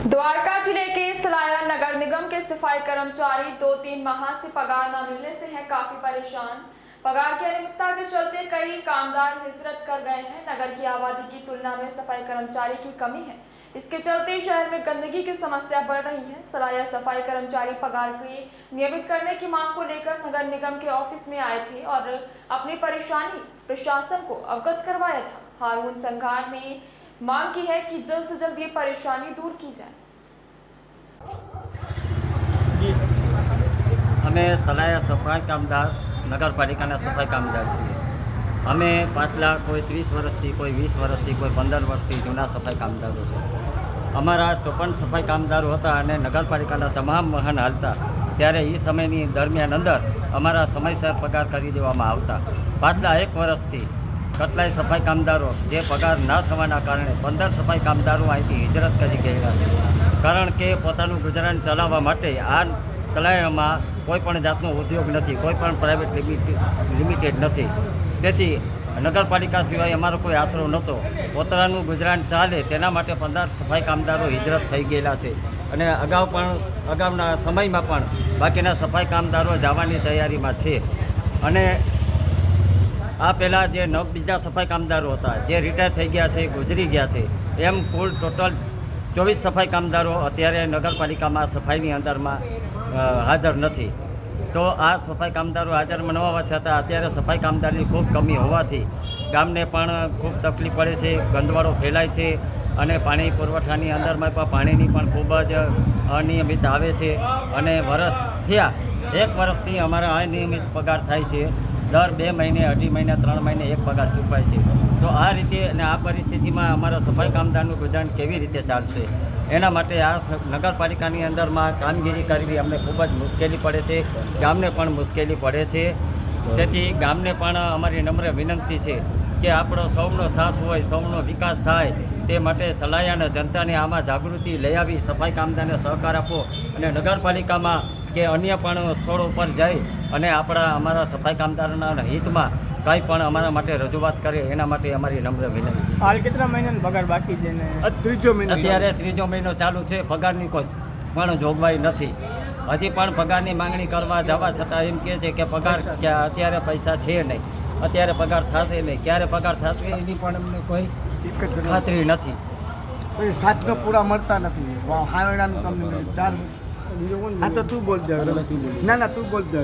द्वारका जिले के सलाया नगर निगम के सफाई कर्मचारी 2-3 माह से पगार न मिलने से हैं काफी परेशान। पगार की अनियमितता के चलते कई कामगार हिजरत कर गए हैं। नगर की आबादी की तुलना में सफाई कर्मचारी की कमी है, इसके चलते शहर में गंदगी की समस्या बढ़ रही है। सलाया सफाई कर्मचारी पगार की नियमित करने की मांग को लेकर नगर निगम के ऑफिस में आए थे और अपनी परेशानी प्रशासन को अवगत करवाया था। हारून संघार ने मांग की है कि जल्द से जल्द ये परेशानी दूर की जाए। અમે સલાયા સફાઈ કામદાર નગરપાલિકાના સફાઈ કામદાર છીએ। અમે પાછલા કોઈ 30 વર્ષથી, કોઈ 20 વર્ષથી, કોઈ 15 વર્ષથી જૂના સફાઈ કામદારો છે। અમારા 54 સફાઈ કામદારો હતા અને નગરપાલિકાના તમામ વાહન હાલતા ત્યારે એ સમયની દરમિયાન અંદર અમારા સમયસર પગાર કરી દેવામાં આવતા। પાછલા 1 વર્ષથી કેટલાય સફાઈ કામદારો જે પગાર ના થવાના કારણે 15 સફાઈ કામદારો અહીંથી હિજરત કરી ગયેલા છે, કારણ કે પોતાનું ગુજરાન ચલાવવા માટે આ સલાયામાં કોઈ પણ જાતનો ઉદ્યોગ નથી, કોઈ પણ પ્રાઇવેટ લિમિટેડ નથી। તેથી નગરપાલિકા સિવાય અમારો કોઈ આશરો નહોતો। પોતાનું ગુજરાન ચાલે તેના માટે 15 સફાઈ કામદારો હિજરત થઈ ગયેલા છે અને અગાઉના સમયમાં પણ બાકીના સફાઈ કામદારો જવાની તૈયારીમાં છે। અને આ પહેલાં જે બીજા સફાઈ કામદારો હતા જે રિટાયર થઈ ગયા છે, ગુજરી ગયા છે, એમ કુલ ટોટલ 24 સફાઈ કામદારો અત્યારે નગરપાલિકામાં સફાઈની અંદરમાં હાજર નથી। તો આ સફાઈ કામદારો હાજર ન હોવા છતાં અત્યારે સફાઈ કામદારની ખૂબ કમી હોવાથી ગામને પણ ખૂબ તકલીફ પડે છે, ગંદવાળો ફેલાય છે અને પાણી પુરવઠાની અંદરમાં પણ પાણીની પણ ખૂબ જ અનિયમિત આવે છે। અને વરસ થયા 1 વર્ષથી અમારા અનિયમિત પગાર થાય છે। દર 2 મહિને, 2.5 મહિને, 3 મહિને એક પગાર ચૂકવાય છે। તો આ રીતે અને આ પરિસ્થિતિમાં અમારા સફાઈ કામદારનું ગુજરાન કેવી રીતે ચાલશે, એના માટે આ નગરપાલિકાની અંદરમાં કામગીરી કરવી અમને ખૂબ જ મુશ્કેલી પડે છે, ગામને પણ મુશ્કેલી પડે છે। તેથી ગામને પણ અમારી નમ્ર વિનંતી છે કે આપણો સૌનો સાથ હોય, સૌનો વિકાસ થાય, તે માટે સલાયાના જનતાને આમાં જાગૃતિ લઈ આવી સફાઈ કામદારને સહકાર આપો અને નગરપાલિકામાં કે અન્ય પણ સ્થળો પર જઈ અને અમારા સફાઈ કામદારોના હિતમાં કંઈ પણ અમારા માટે રજૂઆત કરે, એના માટે અમારી નમ્ર વિનંતી। હાલ કેટલા મહિનાનો પગાર બાકી છે ને ત્રીજો મહિનો અત્યારે 3જો મહિનો ચાલુ છે, પગારની કોઈ પણ જોગવાઈ નથી। હજી પણ પગારની માંગણી કરવા જવા છતાં એમ કહે છે કે પગાર અત્યારે પૈસા છે નહીં, અત્યારે પગાર થશે નહીં, ક્યારે પગાર થશે એની પણ અમને કોઈ ખાતરી નથી। સાતનો પૂરા મળતા નથી। હાવેડાનું તમને 4 હા તો તું બોલ દે, ના તું બોલ દે।